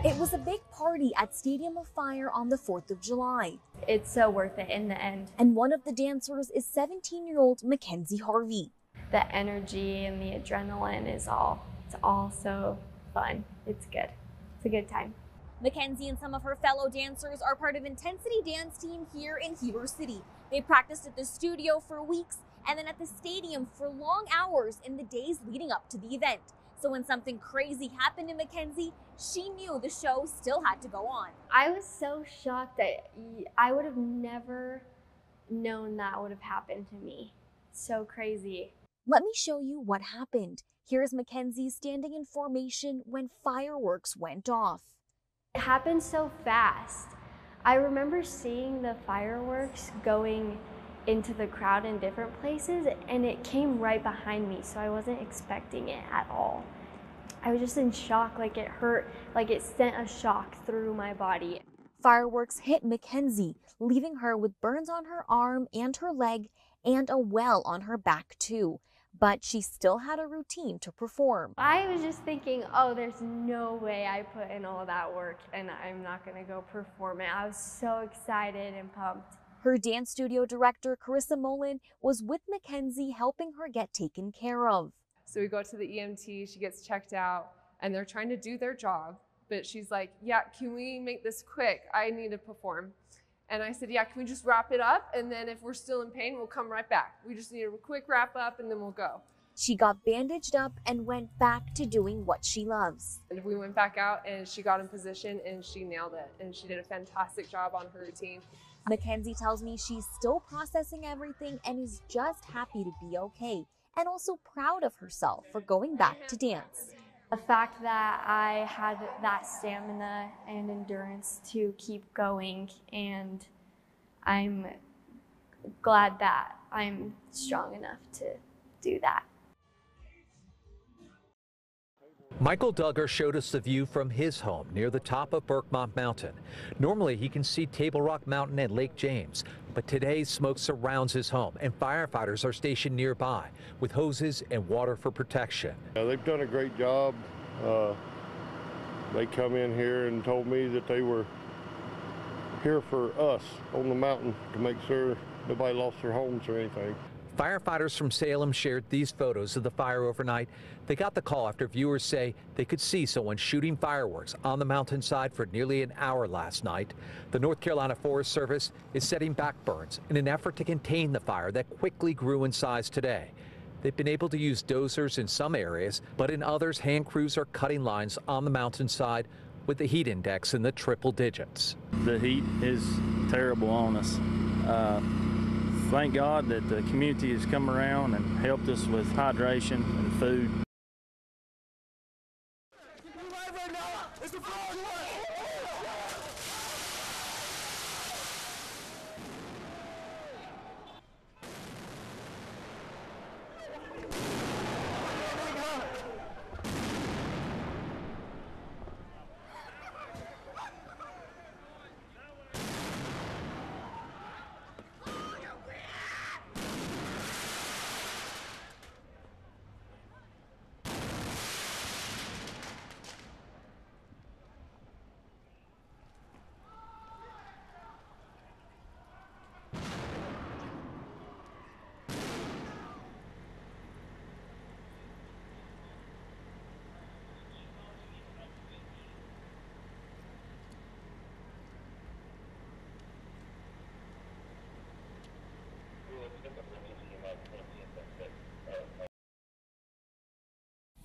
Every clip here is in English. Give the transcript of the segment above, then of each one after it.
It was a big party at Stadium of Fire on the 4th of July. It's so worth it in the end. And one of the dancers is 17-year-old Mackenzie Harvey. The energy and the adrenaline it's all so fun. It's good. It's a good time. Mackenzie and some of her fellow dancers are part of Intensity Dance Team here in Heber City. They practiced at the studio for weeks and then at the stadium for long hours in the days leading up to the event. So when something crazy happened to Mackenzie, she knew the show still had to go on. I was so shocked that I would have never known that would have happened to me. So crazy. Let me show you what happened. Here's Mackenzie standing in formation when fireworks went off. It happened so fast. I remember seeing the fireworks going into the crowd in different places, and it came right behind me, so I wasn't expecting it at all. I was just in shock, like it hurt, like it sent a shock through my body. Fireworks hit Mackenzie, leaving her with burns on her arm and her leg and a well on her back too. But she still had a routine to perform. I was just thinking, oh, there's no way I put in all that work and I'm not gonna go perform it. I was so excited and pumped. Her dance studio director, Carissa Mullen, was with Mackenzie helping her get taken care of. So we go to the EMT, she gets checked out, and they're trying to do their job. But she's like, yeah, can we make this quick? I need to perform. And I said, yeah, can we just wrap it up? And then if we're still in pain, we'll come right back. We just need a quick wrap up and then we'll go. She got bandaged up and went back to doing what she loves. And we went back out and she got in position and she nailed it. And she did a fantastic job on her routine. Mackenzie tells me she's still processing everything and is just happy to be okay, and also proud of herself for going back to dance. The fact that I had that stamina and endurance to keep going, and I'm glad that I'm strong enough to do that. Michael Duggar showed us the view from his home near the top of Berkmont Mountain. Normally he can see Table Rock Mountain and Lake James, but today smoke surrounds his home and firefighters are stationed nearby with hoses and water for protection. They've done a great job. They come in here and told me that they were here for us on the mountain to make sure nobody lost their homes or anything. Firefighters from Salem shared these photos of the fire overnight. They got the call after viewers say they could see someone shooting fireworks on the mountainside for nearly an hour last night. The North Carolina Forest Service is setting back burns in an effort to contain the fire that quickly grew in size today. They've been able to use dozers in some areas, but in others, hand crews are cutting lines on the mountainside with the heat index in the triple digits. The heat is terrible on us. Thank God that the community has come around and helped us with hydration and food.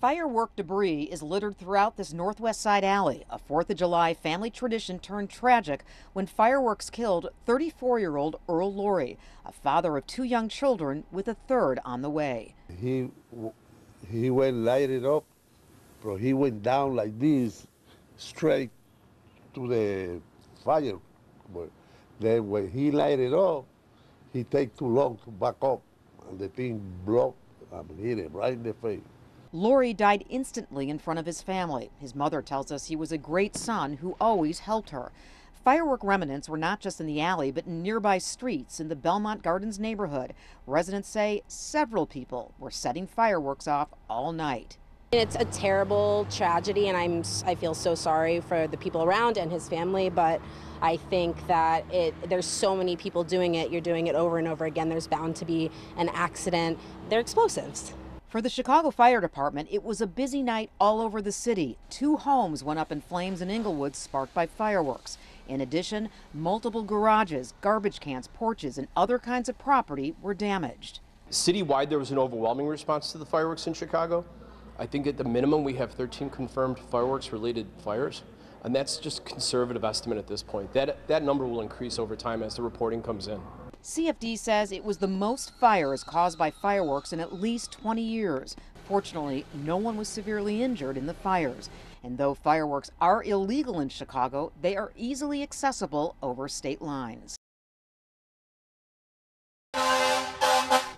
Firework debris is littered throughout this Northwest Side alley, a 4th of July family tradition turned tragic when fireworks killed 34-year-old Earl Laurie, a father of 2 young children with a third on the way. He went light it up, but he went down like this, straight to the fire. But then when he lighted up, he take too long to back up, and the thing broke and hit him right in the face. Laurie died instantly in front of his family. His mother tells us he was a great son who always helped her. Firework remnants were not just in the alley, but in nearby streets in the Belmont Gardens neighborhood. Residents say several people were setting fireworks off all night. It's a terrible tragedy, and I feel so sorry for the people around and his family, but I think that there's so many people doing it. You're doing it over and over again. There's bound to be an accident. They're explosives. For the Chicago Fire Department, it was a busy night all over the city. 2 homes went up in flames in Inglewood, sparked by fireworks. In addition, multiple garages, garbage cans, porches, and other kinds of property were damaged. Citywide, there was an overwhelming response to the fireworks in Chicago. I think at the minimum we have 13 confirmed fireworks-related fires, and that's just a conservative estimate at this point. That number will increase over time as the reporting comes in. CFD says it was the most fires caused by fireworks in at least 20 years. Fortunately, no one was severely injured in the fires. And though fireworks are illegal in Chicago, they are easily accessible over state lines.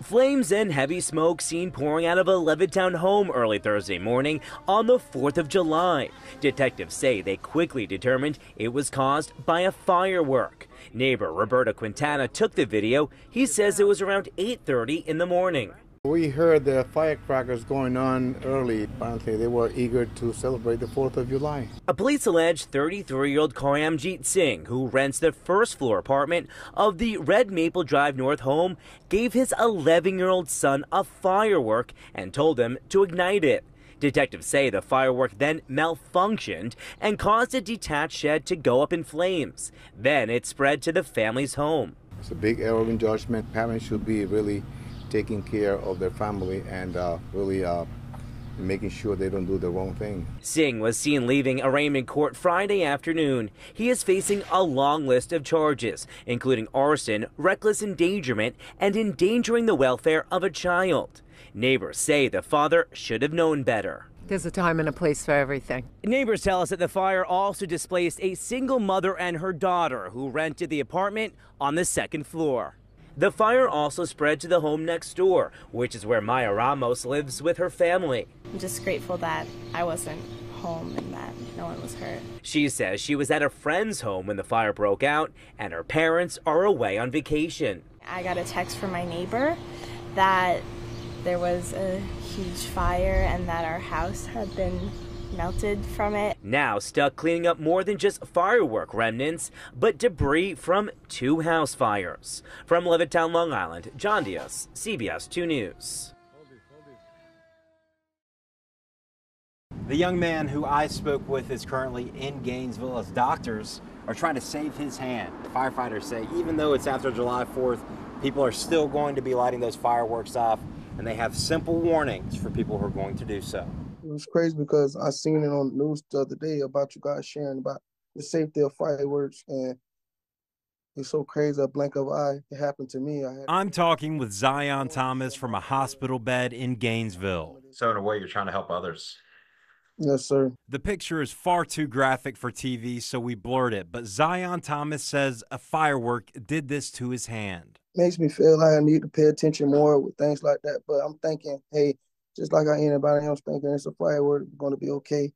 Flames and heavy smoke seen pouring out of a Levittown home early Thursday morning on the 4th of July. Detectives say they quickly determined it was caused by a firework. Neighbor Roberta Quintana took the video. He says it was around 8:30 in the morning. We heard the firecrackers going on early. Apparently, they were eager to celebrate the 4th of July. A police allege 33-year-old Karyamjeet Singh, who rents the first-floor apartment of the Red Maple Drive North home, gave his 11-year-old son a firework and told him to ignite it. Detectives say the firework then malfunctioned and caused a detached shed to go up in flames. Then it spread to the family's home. It's a big error in judgment. Parents should be really taking care of their family and really making sure they don't do the wrong thing. Singh was seen leaving arraignment court Friday afternoon. He is facing a long list of charges, including arson, reckless endangerment, and endangering the welfare of a child. Neighbors say the father should have known better. There's a time and a place for everything. Neighbors tell us that the fire also displaced a single mother and her daughter who rented the apartment on the 2nd floor. The fire also spread to the home next door, which is where Maya Ramos lives with her family. I'm just grateful that I wasn't home and that no one was hurt. She says she was at a friend's home when the fire broke out, and her parents are away on vacation. I got a text from my neighbor that there was a huge fire and that our house had been melted from it. Now stuck cleaning up more than just firework remnants, but debris from 2 house fires. From Levittown, Long Island, John Diaz, CBS 2 News. The young man who I spoke with is currently in Gainesville as doctors are trying to save his hand. Firefighters say even though it's after July 4th, people are still going to be lighting those fireworks off, and they have simple warnings for people who are going to do so. It was crazy because I seen it on the news the other day about you guys sharing about the safety of fireworks, and it's so crazy, a blink of an eye, it happened to me. I'm talking with Zion Thomas from a hospital bed in Gainesville. So in a way, you're trying to help others. Yes, sir. The picture is far too graphic for TV, so we blurred it, but Zion Thomas says a firework did this to his hand. Makes me feel like I need to pay attention more with things like that, but I'm thinking, hey, just like anybody else thinking it's a firework, going to be okay.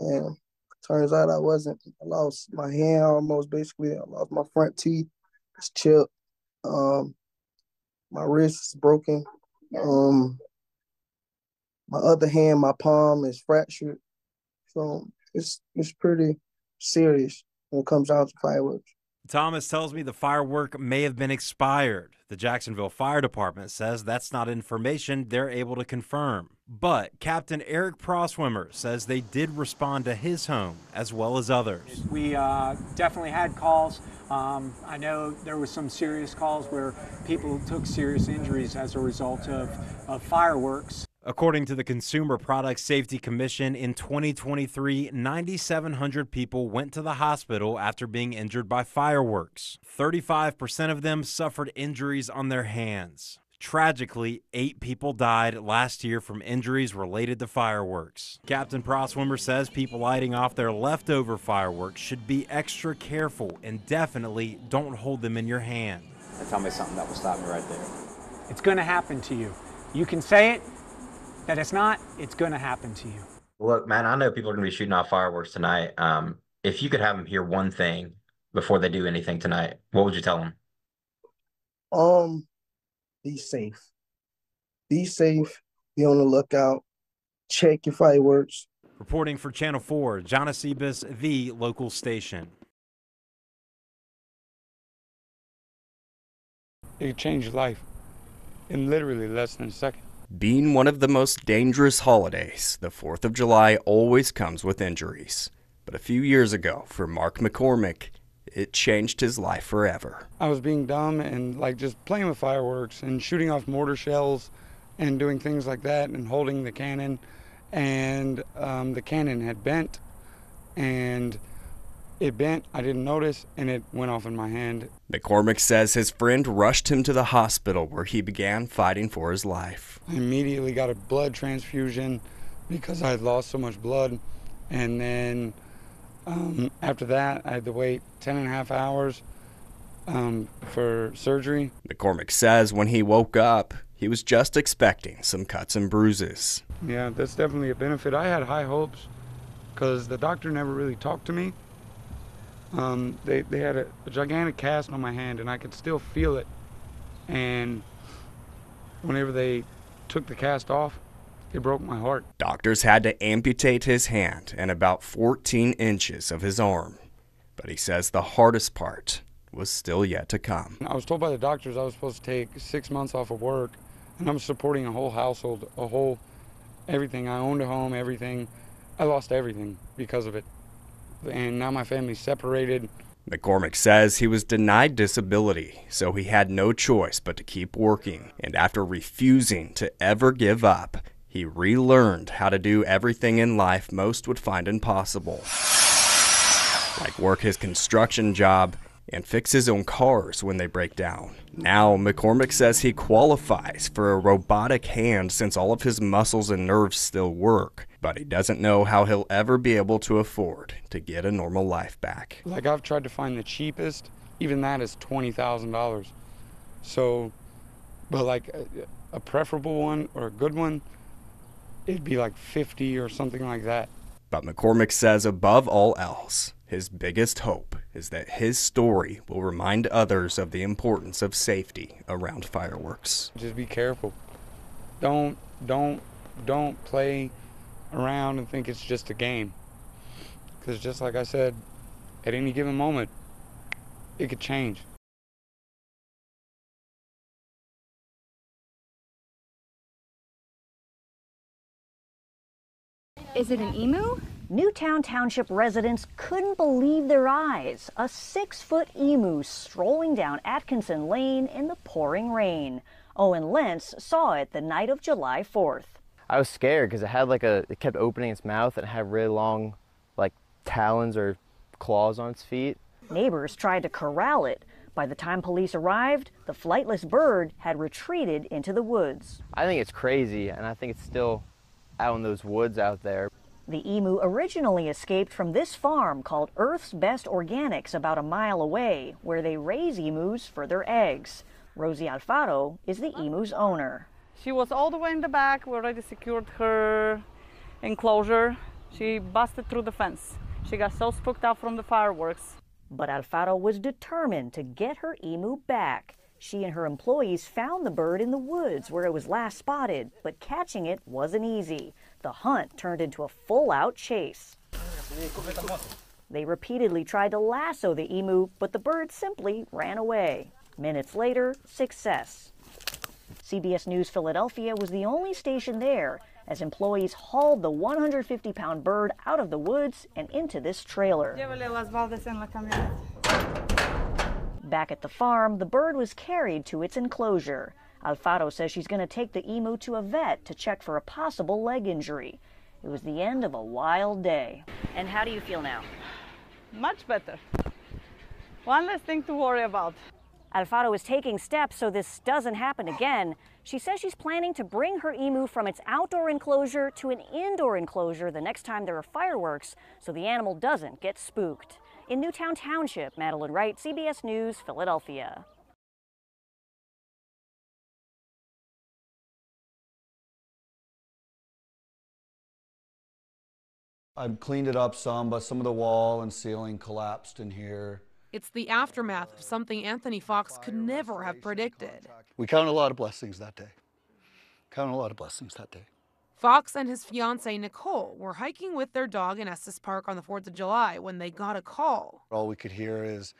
And turns out I wasn't. I lost my hand almost, basically. I lost my front teeth. It's chipped. My wrist is broken. My other hand, my palm is fractured. So it's pretty serious when it comes down to fireworks. Thomas tells me the firework may have been expired. The Jacksonville Fire Department says that's not information they're able to confirm. But Captain Eric Proswimmer says they did respond to his home as well as others. We definitely had calls. I know there was some serious calls where people took serious injuries as a result of fireworks. According to the Consumer Product Safety Commission, in 2023, 9,700 people went to the hospital after being injured by fireworks. 35% of them suffered injuries on their hands. Tragically, 8 people died last year from injuries related to fireworks. Captain Proswimmer says people lighting off their leftover fireworks should be extra careful and definitely don't hold them in your hand. Tell me something that will stop me right there. It's going to happen to you. You can say it, that it's not, it's going to happen to you. Look, man, I know people are going to be shooting off fireworks tonight. If you could have them hear one thing before they do anything tonight, what would you tell them? Be safe. Be safe. Be on the lookout. check your fireworks. Reporting for Channel 4, Jonas Ebis, the local station. It changed your life in literally less than a second. Being one of the most dangerous holidays, the 4th of July always comes with injuries. But a few years ago, for Mark McCormick, it changed his life forever. I was being dumb and like just playing with fireworks and shooting off mortar shells and doing things like that and holding the cannon. And the cannon had bent, and it bent, I didn't notice, and it went off in my hand. McCormick says his friend rushed him to the hospital where he began fighting for his life. I immediately got a blood transfusion because I had lost so much blood. And then after that, I had to wait 10.5 hours for surgery. McCormick says when he woke up, he was just expecting some cuts and bruises. Yeah, that's definitely a benefit. I had high hopes because the doctor never really talked to me. They had a gigantic cast on my hand, and I could still feel it. And whenever they took the cast off, it broke my heart. Doctors had to amputate his hand and about 14 inches of his arm. But he says the hardest part was still yet to come. I was told by the doctors I was supposed to take 6 months off of work, and I'm supporting a whole household, everything. I owned a home, everything. I lost everything because of it. And now my family's separated. McCormick says he was denied disability, so he had no choice but to keep working. And after refusing to ever give up, he relearned how to do everything in life most would find impossible. Like work his construction job and fix his own cars when they break down. Now, McCormick says he qualifies for a robotic hand since all of his muscles and nerves still work, but he doesn't know how he'll ever be able to afford to get a normal life back. Like, I've tried to find the cheapest, even that is $20,000. So, but like a preferable one or a good one, it'd be like 50 or something like that. But McCormick says above all else, his biggest hope is that his story will remind others of the importance of safety around fireworks. Just be careful. Don't play around and think it's just a game. Because just like I said, at any given moment, it could change. Is it an emu? Newtown Township residents couldn't believe their eyes. A 6-foot emu strolling down Atkinson Lane in the pouring rain. Owen Lentz saw it the night of July 4th. I was scared because it kept opening its mouth and it had really long, like, talons or claws on its feet. Neighbors tried to corral it. By the time police arrived, the flightless bird had retreated into the woods. I think it's crazy, and I think it's still out in those woods out there. The emu originally escaped from this farm called Earth's Best Organics about a mile away, where they raise emus for their eggs. Rosie Alfaro is the emu's owner. She was all the way in the back. We already secured her enclosure. She busted through the fence. She got so spooked out from the fireworks. But Alfaro was determined to get her emu back. She and her employees found the bird in the woods where it was last spotted, but catching it wasn't easy. The hunt turned into a full-out chase. They repeatedly tried to lasso the emu, but the bird simply ran away. Minutes later, success. CBS News Philadelphia was the only station there as employees hauled the 150-pound bird out of the woods and into this trailer. Back at the farm, the bird was carried to its enclosure. Alfaro says she's going to take the emu to a vet to check for a possible leg injury. It was the end of a wild day. And how do you feel now? Much better. One less thing to worry about. Alfaro is taking steps so this doesn't happen again. She says she's planning to bring her emu from its outdoor enclosure to an indoor enclosure the next time there are fireworks so the animal doesn't get spooked. In Newtown Township, Madeline Wright, CBS News, Philadelphia. I've cleaned it up some, but some of the wall and ceiling collapsed in here. It's the aftermath of something Anthony Fox could never have predicted. We counted a lot of blessings that day. Counted a lot of blessings that day. Fox and his fiancee Nicole were hiking with their dog in Estes Park on the 4th of July when they got a call. All we could hear is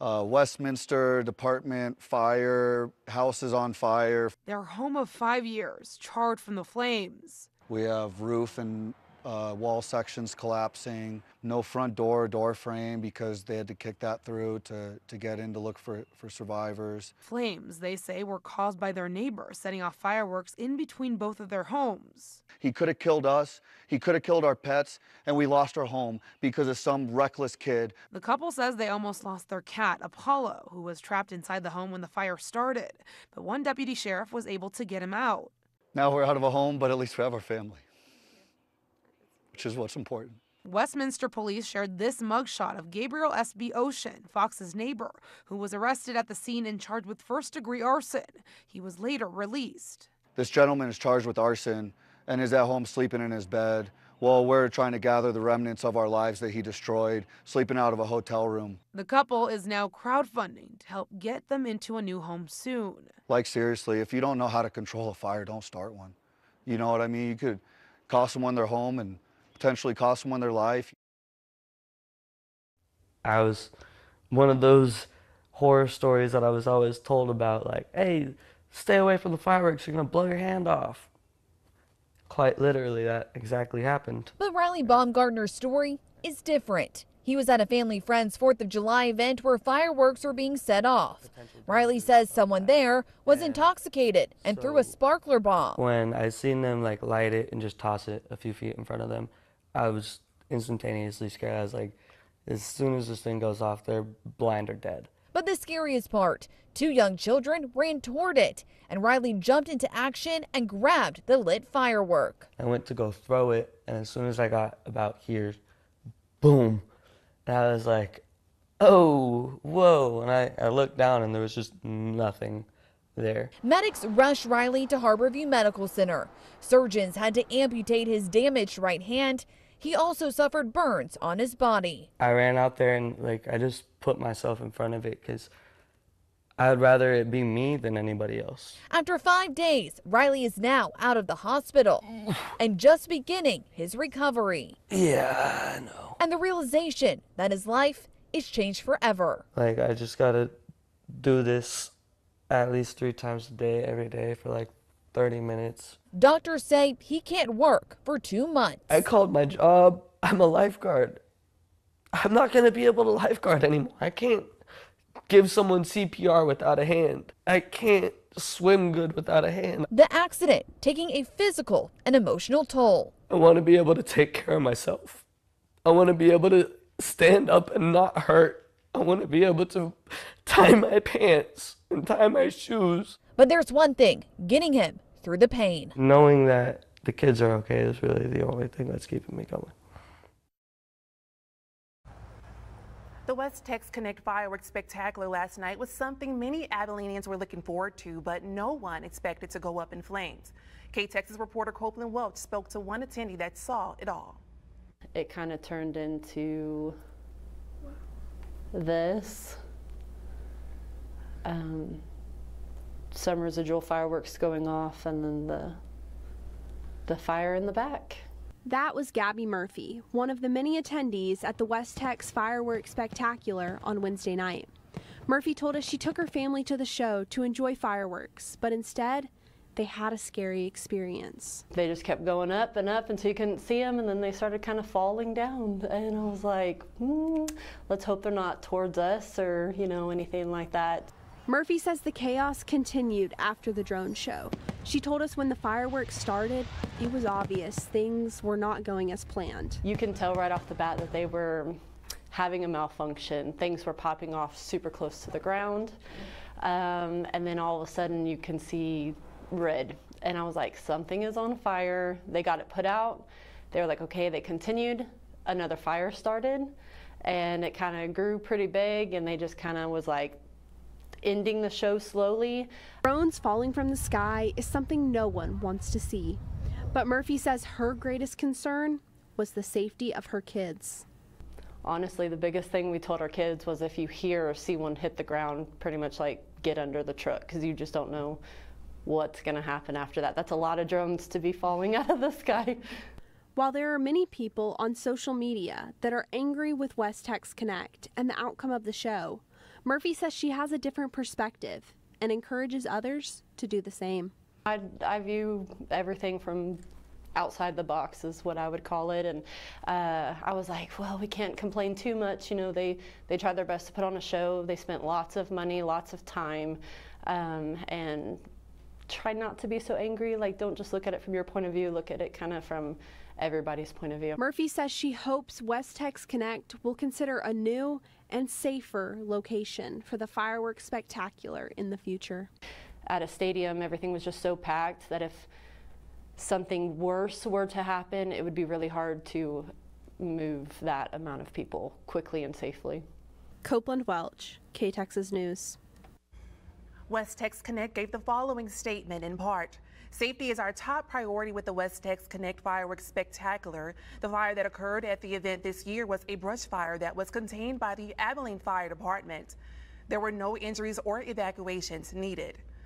Westminster Department, fire, houses on fire. Their home of 5 years, charred from the flames. We have roof and wall sections collapsing, no front door frame because they had to kick that through to get in to look for survivors. Flames, they say, were caused by their neighbor setting off fireworks in between both of their homes. He could have killed us, he could have killed our pets, and we lost our home because of some reckless kid. The couple says they almost lost their cat, Apollo, who was trapped inside the home when the fire started. But one deputy sheriff was able to get him out. Now we're out of a home, but at least we have our family, which is what's important. Westminster police shared this mugshot of Gabriel S.B. Ocean, Fox's neighbor, who was arrested at the scene and charged with first-degree arson. He was later released. This gentleman is charged with arson and is at home sleeping in his bed while we're trying to gather the remnants of our lives that he destroyed, sleeping out of a hotel room. The couple is now crowdfunding to help get them into a new home soon. Like, seriously, if you don't know how to control a fire, don't start one. You know what I mean? You could cost someone their home and potentially cost someone their life. I was one of those horror stories that I was always told about, like, hey, stay away from the fireworks, you're gonna blow your hand off. Quite literally, that exactly happened. But Riley Baumgartner's story is different. He was at a family friend's 4th of July event where fireworks were being set off. Riley says someone there was intoxicated and threw a sparkler bomb. When I seen them like light it and just toss it a few feet in front of them, I was instantaneously scared. I was like, as soon as this thing goes off, they're blind or dead. But the scariest part, 2 young children ran toward it, and Riley jumped into action and grabbed the lit firework. I went to go throw it, and as soon as I got about here, boom. And I was like, oh, whoa. And I looked down and there was just nothing there. Medics rushed Riley to Harborview Medical Center. Surgeons had to amputate his damaged right hand. He also suffered burns on his body. I ran out there and I just put myself in front of it because I'd rather it be me than anybody else. After 5 days, Riley is now out of the hospital and just beginning his recovery. Yeah, I know. And the realization that his life is changed forever. I just gotta do this at least 3 times a day, every day for 30 minutes. Doctors say he can't work for 2 months. I called my job. I'm a lifeguard. I'm not gonna be able to lifeguard anymore. I can't give someone CPR without a hand. I can't swim good without a hand. The accident taking a physical and emotional toll. I want to be able to take care of myself. I want to be able to stand up and not hurt. I want to be able to tie my pants and tie my shoes. But there's one thing getting him through the pain. Knowing that the kids are okay is really the only thing that's keeping me going. The West Tex Connect Fireworks Spectacular last night was something many Abilenians were looking forward to, but no one expected to go up in flames. K-Texas reporter Copeland Welch spoke to one attendee that saw it all. It kind of turned into this. Some residual fireworks going off and then the fire in the back. That was Gabby Murphy, one of the many attendees at the West Tex Fireworks Spectacular on Wednesday night. Murphy told us she took her family to the show to enjoy fireworks, but instead, they had a scary experience. They just kept going up and up until you couldn't see them, and then they started kind of falling down. And I was like, let's hope they're not towards us or, anything like that. Murphy says the chaos continued after the drone show. She told us when the fireworks started, it was obvious things were not going as planned. You can tell right off the bat that they were having a malfunction. Things were popping off super close to the ground. And then all of a sudden you can see red. And I was like, something is on fire. They got it put out. They were like, okay, they continued. Another fire started and it kind of grew pretty big and they just kind of was like, ending the show slowly. Drones falling from the sky is something no one wants to see. But Murphy says her greatest concern was the safety of her kids. Honestly, the biggest thing we told our kids was if you hear or see one hit the ground, pretty much get under the truck because you just don't know what's going to happen after that. That's a lot of drones to be falling out of the sky. While there are many people on social media that are angry with West Tex Connect and the outcome of the show, Murphy says she has a different perspective and encourages others to do the same. I view everything from outside the box is what I would call it, and I was like, well, we can't complain too much. You know, they tried their best to put on a show. They spent lots of money, lots of time, and try not to be so angry. Like, don't just look at it from your point of view, look at it kind of from everybody's point of view. Murphy says she hopes West Tex Connect will consider a new and safer location for the fireworks spectacular in the future. At a stadium, everything was just so packed that if something worse were to happen, it would be really hard to move that amount of people quickly and safely. Copeland Welch, K-Texas News. West Tex Connect gave the following statement in part. Safety is our top priority with the West Tex Connect Fireworks Spectacular. The fire that occurred at the event this year was a brush fire that was contained by the Abilene Fire Department. There were no injuries or evacuations needed.